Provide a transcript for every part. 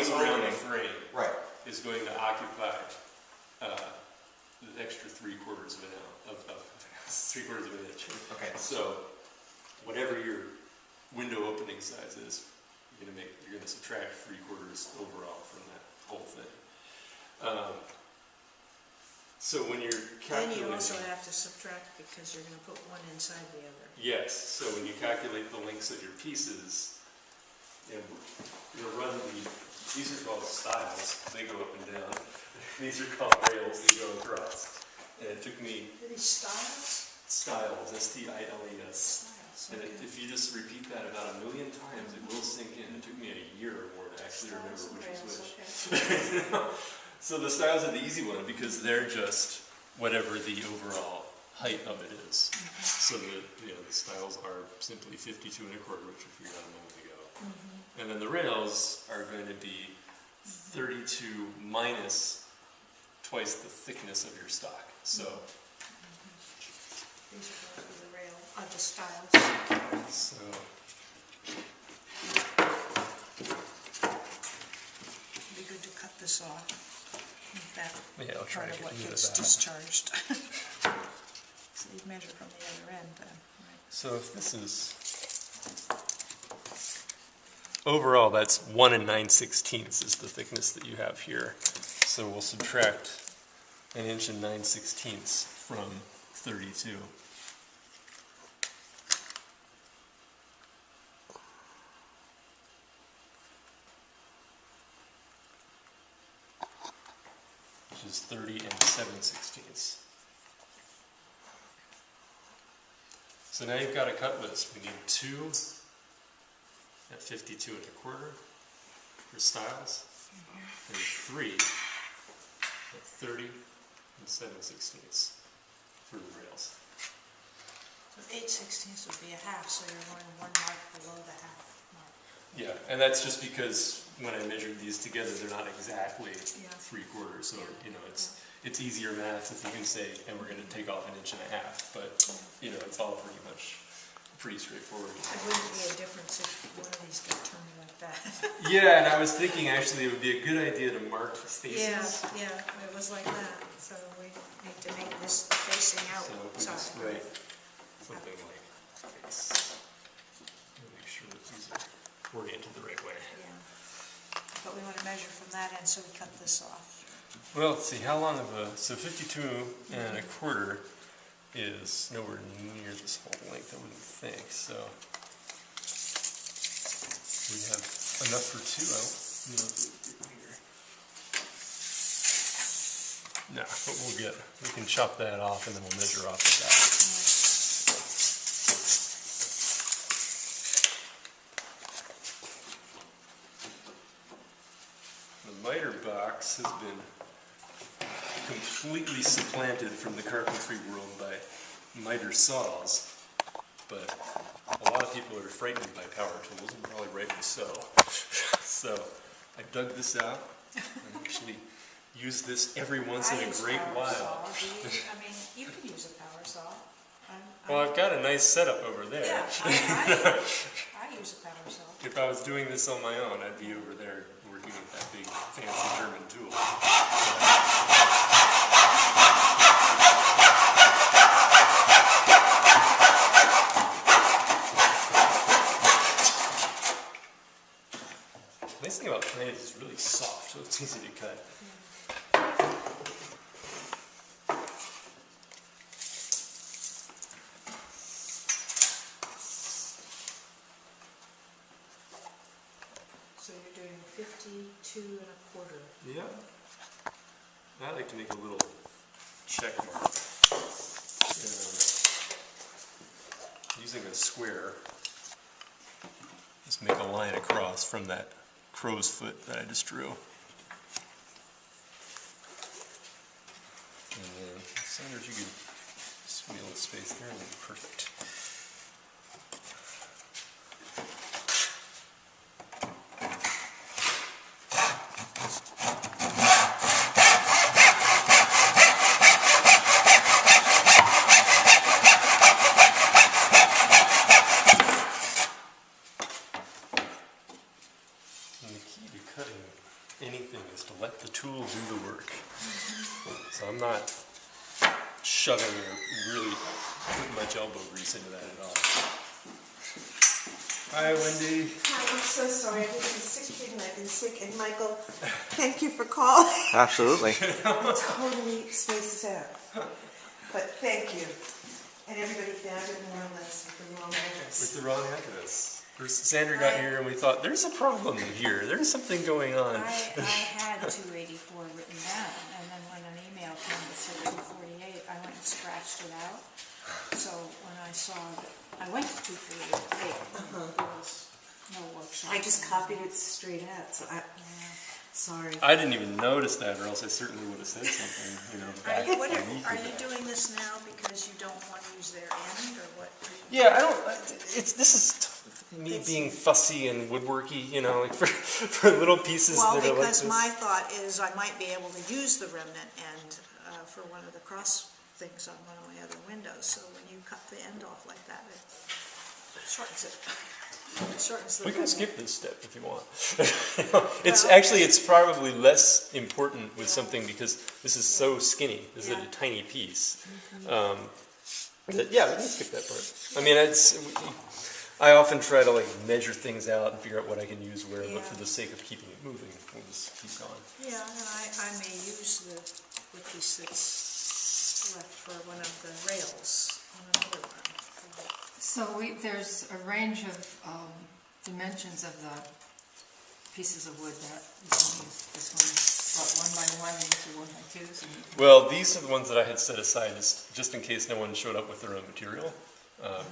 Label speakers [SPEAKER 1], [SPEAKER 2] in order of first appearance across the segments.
[SPEAKER 1] goes around the frame
[SPEAKER 2] right.
[SPEAKER 1] is going to occupy the extra 3/4 of an inch.
[SPEAKER 2] Okay.
[SPEAKER 1] So whatever your window opening size is, you're going to subtract 3/4 overall from that whole thing. So when you're calculating,
[SPEAKER 3] then you also have to subtract because you're going to put one inside the other.
[SPEAKER 1] yes. So when you calculate the lengths of your pieces, you'll run these are called stiles. They go up and down. These are called rails. They go across. And it took me
[SPEAKER 3] Are these styles?
[SPEAKER 1] stiles, S-T-I-L-E-S.
[SPEAKER 3] Styles,
[SPEAKER 1] And
[SPEAKER 3] okay.
[SPEAKER 1] if you just repeat that about 1,000,000 times, it will sink in. It took me a year or more to actually remember which was which.
[SPEAKER 3] Okay.
[SPEAKER 1] So the stiles are the easy one because they're just whatever the overall height of it is. So the stiles are simply 52 1/4, which we figured out a moment ago. And then the rails are going to be 32 minus twice the thickness of your stock. So
[SPEAKER 3] These are going to be the rail, the stiles.
[SPEAKER 1] So
[SPEAKER 3] It'd be good to cut this off. That
[SPEAKER 1] yeah, I'll try
[SPEAKER 3] part
[SPEAKER 1] to
[SPEAKER 3] of what
[SPEAKER 1] get rid of
[SPEAKER 3] gets
[SPEAKER 1] that.
[SPEAKER 3] discharged. So you measure from the other end then, right?
[SPEAKER 1] So if this is overall, that's 1 9/16 is the thickness that you have here. So we'll subtract 1 9/16 from 32. Which is 30 7/16. So now you've got a cut list. We need 2 at 52 1/4 for stiles, and 3 at 30 7/16 for the rails.
[SPEAKER 3] So 8/16 would be a half, so you're going 1 mark below the half mark.
[SPEAKER 1] Yeah, and that's just because when I measured these together, they're not exactly 3/4. So it's easier math if you can say, and we're going to take off 1 1/2 inches, but it's all pretty straightforward.
[SPEAKER 3] It wouldn't be a difference if one of these got turned like that.
[SPEAKER 1] Yeah, and I was thinking actually it would be a good idea to mark the faces.
[SPEAKER 3] Yeah, it was like that. So we need to make this facing out
[SPEAKER 1] So we
[SPEAKER 3] side.
[SPEAKER 1] just write something like face. Make sure that these are oriented the right way.
[SPEAKER 3] Yeah. But we want to measure from that end, so we cut this off.
[SPEAKER 1] Well, let's see, how long of so 52 1/4 is nowhere near this whole length, I wouldn't think, so we have enough for 2. No, but we can chop that off and then we'll measure off of that. The miter box has been completely supplanted from the carpentry world by miter saws, but a lot of people are frightened by power tools, and probably rightly so. So I dug this out and actually use this every once in a great while.
[SPEAKER 3] You could use a power saw.
[SPEAKER 1] Well, I've got a nice setup over there.
[SPEAKER 3] Yeah, I use a power saw.
[SPEAKER 1] If I was doing this on my own, I'd be over there working with that big fancy German tool. The nice thing about clay is it's really soft, so it's easy to cut.
[SPEAKER 3] So you're doing 52 1/4.
[SPEAKER 1] Yeah. I like to make a little check mark. Using a square, just make a line across from that crow's foot that I just drew. And then, Sanders, you could just give me a little space there, and that'd be perfect. And the key to cutting will do the work. So I'm not shoving or really putting much elbow grease into that at all. Hi, Wendy.
[SPEAKER 2] Hi, I'm so sorry. I've been sick and I've been sick. And Michael, thank you for calling.
[SPEAKER 4] Absolutely.
[SPEAKER 2] I totally spaced it out. But thank you. And everybody found it more or less with the wrong address.
[SPEAKER 1] With the wrong address. Sandra got here and we thought, there's a problem here. There's something going on.
[SPEAKER 3] I had 284 written down, and then when an email came that said 248, I went and scratched it out. So when I saw that, I went to 248, there was no workshop.
[SPEAKER 2] I just copied it straight out, so sorry.
[SPEAKER 1] I didn't even notice that, or else I certainly would have said something, back a week
[SPEAKER 3] Are
[SPEAKER 1] ago.
[SPEAKER 3] you doing this now because you don't want to use their end, or what?
[SPEAKER 1] Yeah, this is me being fussy and woodworky, like for little pieces
[SPEAKER 3] Well,
[SPEAKER 1] that are like
[SPEAKER 3] because
[SPEAKER 1] this.
[SPEAKER 3] my thought is I might be able to use the remnant end for one of the cross things on one of my other windows. So when you cut the end off like that, it shortens it. It shortens the
[SPEAKER 1] We can
[SPEAKER 3] remnant.
[SPEAKER 1] skip this step if you want. It's probably less important with something because this is so skinny. This is a tiny piece. We can skip that part. I mean, I often try to measure things out and figure out what I can use where, but for the sake of keeping it moving, we'll just keep going.
[SPEAKER 3] Yeah, and I may use the piece that's left for one of the rails on another one.
[SPEAKER 5] So there's a range of dimensions of the pieces of wood that this one's about 1 by 1 into 1 by 2s.
[SPEAKER 1] Well, these are the ones that I had set aside just in case no one showed up with their own material.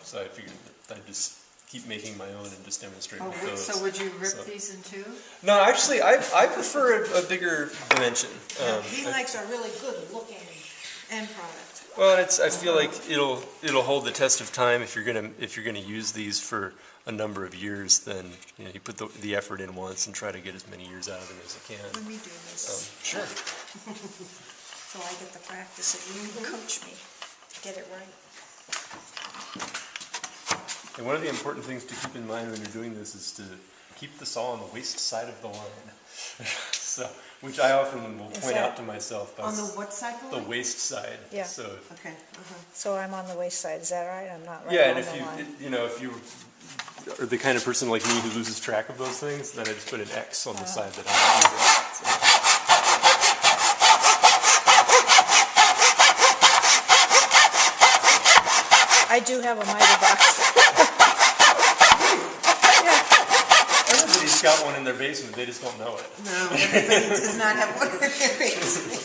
[SPEAKER 1] So I figured that I'd just keep making my own and just demonstrate with those.
[SPEAKER 5] So would you rip these in two?
[SPEAKER 1] No, actually, I prefer a bigger dimension.
[SPEAKER 3] He likes a really good looking end product.
[SPEAKER 1] Well, I feel like it'll hold the test of time if you're gonna use these for a number of years. Then you put the effort in once and try to get as many years out of them as you can.
[SPEAKER 3] Let me do this.
[SPEAKER 1] Sure.
[SPEAKER 3] So I get the practice and you coach me to get it right.
[SPEAKER 1] And one of the important things to keep in mind when you're doing this is to keep the saw on the waist side of the line. Which I often will point out to myself.
[SPEAKER 5] On the what side?
[SPEAKER 1] The waist side.
[SPEAKER 3] Yeah.
[SPEAKER 1] So,
[SPEAKER 5] Okay.
[SPEAKER 3] So I'm on the waist side, is that right? I'm not right
[SPEAKER 1] yeah,
[SPEAKER 3] on
[SPEAKER 1] and
[SPEAKER 3] the line.
[SPEAKER 1] if you are the kind of person like me who loses track of those things, then I just put an X on the side that I'm using.
[SPEAKER 3] I do have a miter box.
[SPEAKER 1] Everybody's got one in their basement, they just don't know it.
[SPEAKER 2] No, everybody does not have one in their basement.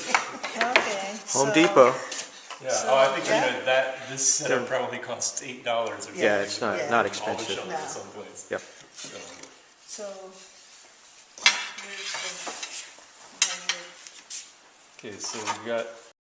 [SPEAKER 3] Okay.
[SPEAKER 4] Home Depot.
[SPEAKER 1] Yeah.
[SPEAKER 3] So,
[SPEAKER 1] I think this setup probably costs $8 or something.
[SPEAKER 4] Yeah, it's not
[SPEAKER 2] Yeah.
[SPEAKER 4] not
[SPEAKER 1] All the
[SPEAKER 4] expensive.
[SPEAKER 1] shelves at some place.
[SPEAKER 4] Yep.
[SPEAKER 3] So, where's the,
[SPEAKER 1] Okay, so we've got